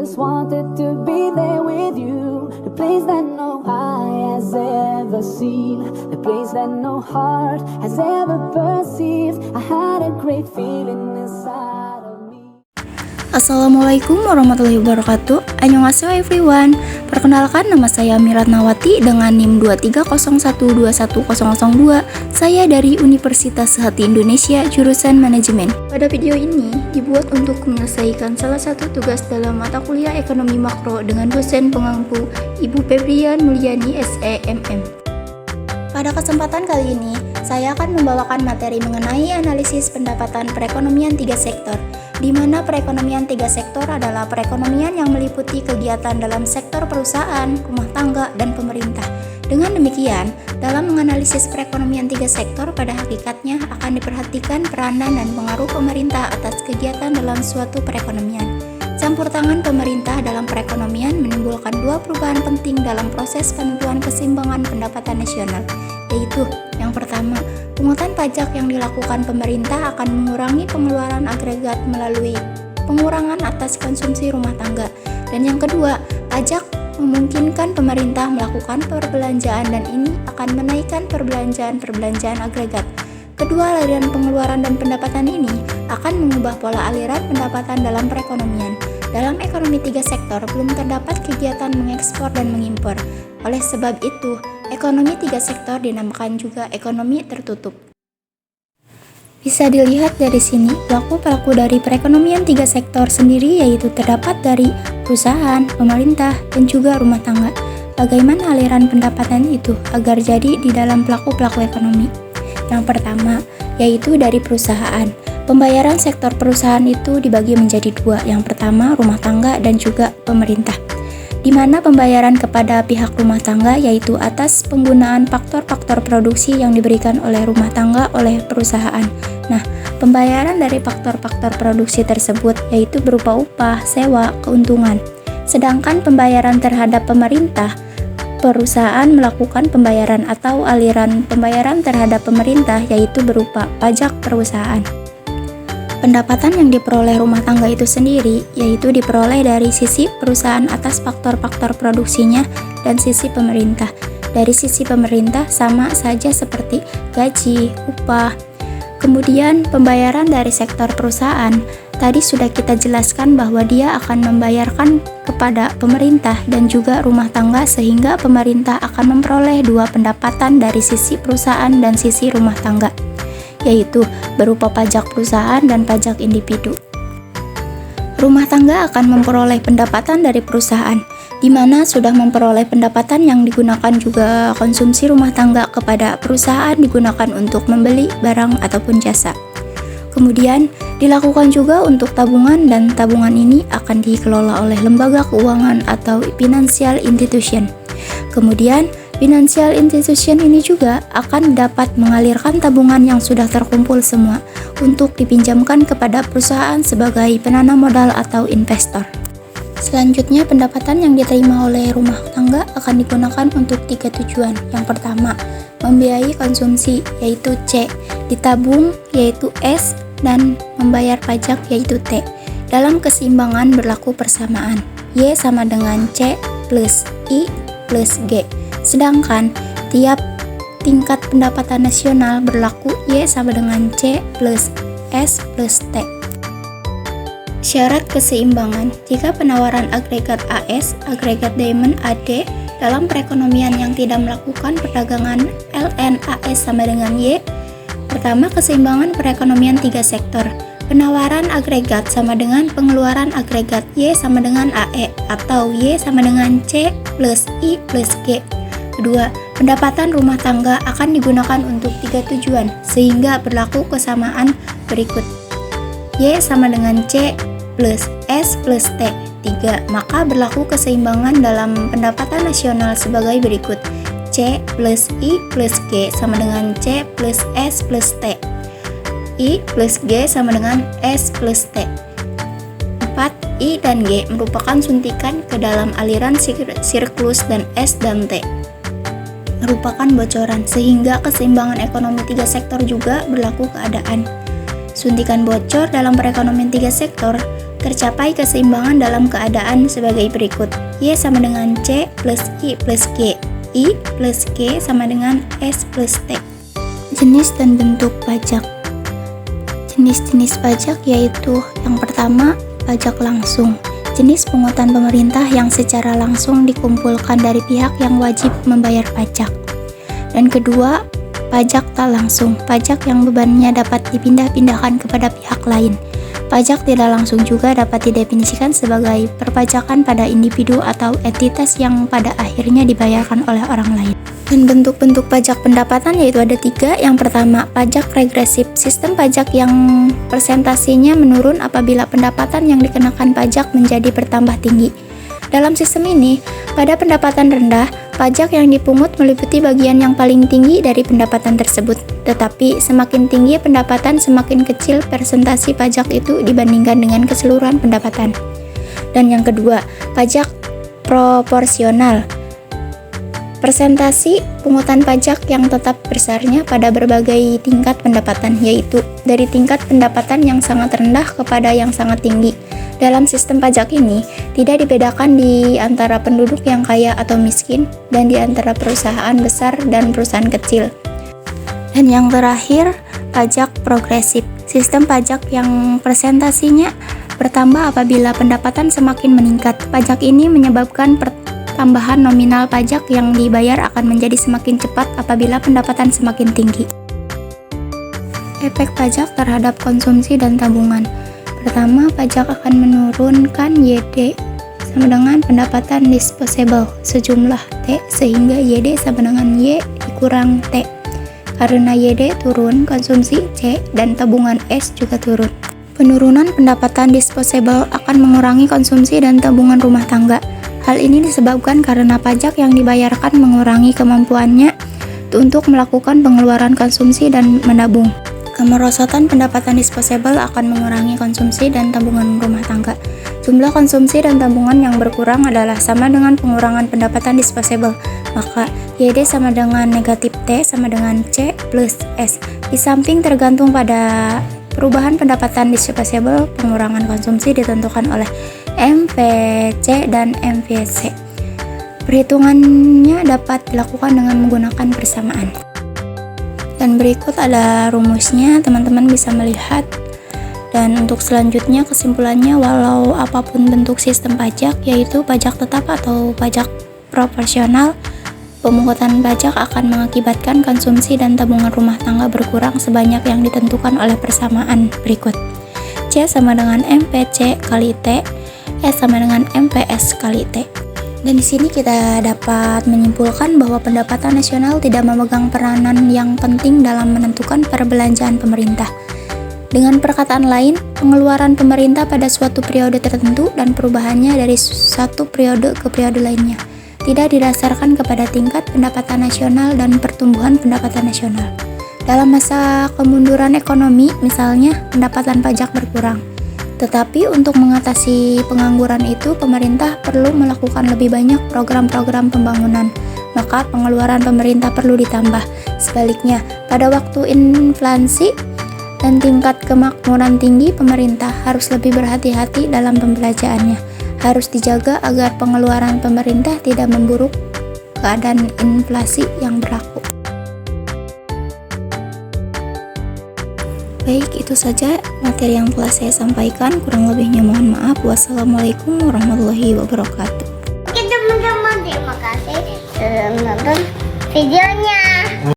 just wanted to be there with you. The place that no eye has ever seen, the place that no heart has ever perceived. I had a great feeling inside of me. Assalamualaikum warahmatullahi wabarakatuh. Annyeonghaseyo everyone. Perkenalkan, nama saya Miratnawati dengan NIM 2301210002. Saya dari Universitas Sehati Indonesia, jurusan Manajemen. Pada video ini dibuat untuk menyelesaikan salah satu tugas dalam mata kuliah Ekonomi Makro dengan dosen pengampu Ibu Febrian Mulyani SEMM. Pada kesempatan kali ini, saya akan membawakan materi mengenai analisis pendapatan perekonomian 3 sektor, di mana perekonomian 3 sektor adalah perekonomian yang meliputi kegiatan dalam sektor perusahaan, rumah tangga, dan pemerintah. Dengan demikian, dalam menganalisis perekonomian 3 sektor, pada hakikatnya akan diperhatikan peranan dan pengaruh pemerintah atas kegiatan dalam suatu perekonomian. Campur tangan pemerintah dalam perekonomian menimbulkan 2 perubahan penting dalam proses penentuan keseimbangan pendapatan nasional, yaitu yang pertama, pungutan pajak yang dilakukan pemerintah akan mengurangi pengeluaran agregat melalui pengurangan atas konsumsi rumah tangga, dan yang kedua, pajak memungkinkan pemerintah melakukan perbelanjaan dan ini akan menaikkan perbelanjaan agregat. Kedua aliran pengeluaran dan pendapatan ini akan mengubah pola aliran pendapatan dalam perekonomian. Dalam ekonomi 3 sektor belum terdapat kegiatan mengekspor dan mengimpor. Oleh sebab itu, ekonomi 3 sektor dinamakan juga ekonomi tertutup. Bisa dilihat dari sini, pelaku-pelaku dari perekonomian 3 sektor sendiri yaitu terdapat dari perusahaan, pemerintah, dan juga rumah tangga. Bagaimana aliran pendapatan itu agar jadi di dalam pelaku-pelaku ekonomi? Yang pertama, yaitu dari perusahaan. Pembayaran sektor perusahaan itu dibagi menjadi 2. Yang pertama, rumah tangga dan juga pemerintah. Di mana pembayaran kepada pihak rumah tangga yaitu atas penggunaan faktor-faktor produksi yang diberikan oleh rumah tangga oleh perusahaan. Nah, pembayaran dari faktor-faktor produksi tersebut yaitu berupa upah, sewa, keuntungan. Sedangkan pembayaran terhadap pemerintah, perusahaan melakukan pembayaran atau aliran pembayaran terhadap pemerintah yaitu berupa pajak perusahaan. Pendapatan yang diperoleh rumah tangga itu sendiri yaitu diperoleh dari sisi perusahaan atas faktor-faktor produksinya dan sisi pemerintah. Dari sisi pemerintah sama saja seperti gaji, upah. Kemudian pembayaran dari sektor perusahaan tadi sudah kita jelaskan bahwa dia akan membayarkan kepada pemerintah dan juga rumah tangga sehingga pemerintah akan memperoleh 2 pendapatan dari sisi perusahaan dan sisi rumah tangga, yaitu berupa pajak perusahaan dan pajak individu. Rumah tangga akan memperoleh pendapatan dari perusahaan, di mana sudah memperoleh pendapatan yang digunakan juga konsumsi rumah tangga kepada perusahaan digunakan untuk membeli barang ataupun jasa. Kemudian dilakukan juga untuk tabungan dan tabungan ini akan dikelola oleh lembaga keuangan atau financial institution. Kemudian financial institution ini juga akan dapat mengalirkan tabungan yang sudah terkumpul semua untuk dipinjamkan kepada perusahaan sebagai penanam modal atau investor. Selanjutnya, pendapatan yang diterima oleh rumah tangga akan digunakan untuk 3 tujuan. Yang pertama, membiayai konsumsi yaitu C, ditabung yaitu S, dan membayar pajak yaitu T. Dalam keseimbangan berlaku persamaan, Y sama dengan C plus I plus G. Sedangkan tiap tingkat pendapatan nasional berlaku Y sama dengan C plus S plus T. Syarat keseimbangan, jika penawaran agregat AS, agregat demand AD dalam perekonomian yang tidak melakukan perdagangan LN AS sama dengan Y. Pertama, keseimbangan perekonomian 3 sektor. Penawaran agregat sama dengan pengeluaran agregat Y sama dengan AE atau Y sama dengan C plus I plus G. Kedua, pendapatan rumah tangga akan digunakan untuk 3 tujuan sehingga berlaku kesamaan berikut. Y sama dengan C plus S plus T. 3. Maka berlaku keseimbangan dalam pendapatan nasional sebagai berikut. C plus I plus G sama dengan C plus S plus T. I plus G sama dengan S plus T. 4. I dan G merupakan suntikan ke dalam aliran siklus dan S dan T merupakan bocoran sehingga keseimbangan ekonomi 3 sektor juga berlaku keadaan. Suntikan bocor dalam perekonomian 3 sektor Tercapai keseimbangan dalam keadaan sebagai berikut. Y sama dengan C plus I plus G. I plus G sama dengan S plus T. Jenis dan bentuk pajak. Jenis-jenis pajak yaitu yang pertama, pajak langsung. Jenis pungutan pemerintah yang secara langsung dikumpulkan dari pihak yang wajib membayar pajak. Dan kedua, pajak tak langsung. Pajak yang bebannya dapat dipindah-pindahkan kepada pihak lain. Pajak tidak langsung juga dapat didefinisikan sebagai perpajakan pada individu atau entitas yang pada akhirnya dibayarkan oleh orang lain. Dan bentuk-bentuk pajak pendapatan yaitu ada 3. Yang pertama, pajak regresif. Sistem pajak yang persentasinya menurun apabila pendapatan yang dikenakan pajak menjadi bertambah tinggi. Dalam sistem ini, pada pendapatan rendah, pajak yang dipungut meliputi bagian yang paling tinggi dari pendapatan tersebut. Tetapi semakin tinggi pendapatan, semakin kecil persentasi pajak itu dibandingkan dengan keseluruhan pendapatan. Dan yang kedua, pajak proporsional. Persentasi pungutan pajak yang tetap besarnya pada berbagai tingkat pendapatan, yaitu dari tingkat pendapatan yang sangat rendah kepada yang sangat tinggi. Dalam sistem pajak ini, tidak dibedakan di antara penduduk yang kaya atau miskin, dan di antara perusahaan besar dan perusahaan kecil. Dan yang terakhir, pajak progresif. Sistem pajak yang persentasinya bertambah apabila pendapatan semakin meningkat. Pajak ini menyebabkan tambahan nominal pajak yang dibayar akan menjadi semakin cepat apabila pendapatan semakin tinggi. Efek pajak terhadap konsumsi dan tabungan. Pertama, pajak akan menurunkan YD sama dengan pendapatan disposable sejumlah T, sehingga YD sama dengan Y dikurang T. Karena YD turun, konsumsi C dan tabungan S juga turun. Penurunan pendapatan disposable akan mengurangi konsumsi dan tabungan rumah tangga. Hal ini disebabkan karena pajak yang dibayarkan mengurangi kemampuannya untuk melakukan pengeluaran konsumsi dan menabung. Kemerosotan pendapatan disposable akan mengurangi konsumsi dan tabungan rumah tangga. Jumlah konsumsi dan tabungan yang berkurang adalah sama dengan pengurangan pendapatan disposable. Maka YD sama dengan negatif T sama dengan C plus S. Di samping tergantung pada perubahan pendapatan disposable, pengurangan konsumsi ditentukan oleh MVC dan MVC. Perhitungannya dapat dilakukan dengan menggunakan persamaan. Dan berikut ada rumusnya, teman-teman bisa melihat. Dan untuk selanjutnya kesimpulannya, walau apapun bentuk sistem pajak, yaitu pajak tetap atau pajak proporsional, pemungutan pajak akan mengakibatkan konsumsi dan tabungan rumah tangga berkurang sebanyak yang ditentukan oleh persamaan berikut. C sama dengan MPC kali T, S sama dengan MPS kali T. Dan di sini kita dapat menyimpulkan bahwa pendapatan nasional tidak memegang peranan yang penting dalam menentukan perbelanjaan pemerintah. Dengan perkataan lain, pengeluaran pemerintah pada suatu periode tertentu dan perubahannya dari satu periode ke periode lainnya tidak didasarkan kepada tingkat pendapatan nasional dan pertumbuhan pendapatan nasional. Dalam masa kemunduran ekonomi, misalnya, pendapatan pajak berkurang. Tetapi untuk mengatasi pengangguran itu, pemerintah perlu melakukan lebih banyak program-program pembangunan, maka pengeluaran pemerintah perlu ditambah. Sebaliknya, pada waktu inflasi dan tingkat kemakmuran tinggi, pemerintah harus lebih berhati-hati dalam pembelanjaannya. Harus dijaga agar pengeluaran pemerintah tidak memburuk keadaan inflasi yang berlaku. Baik, itu saja materi yang telah saya sampaikan. Kurang lebihnya mohon maaf. Wassalamualaikum warahmatullahi wabarakatuh. Oke teman-teman, terima kasih sudah menonton videonya.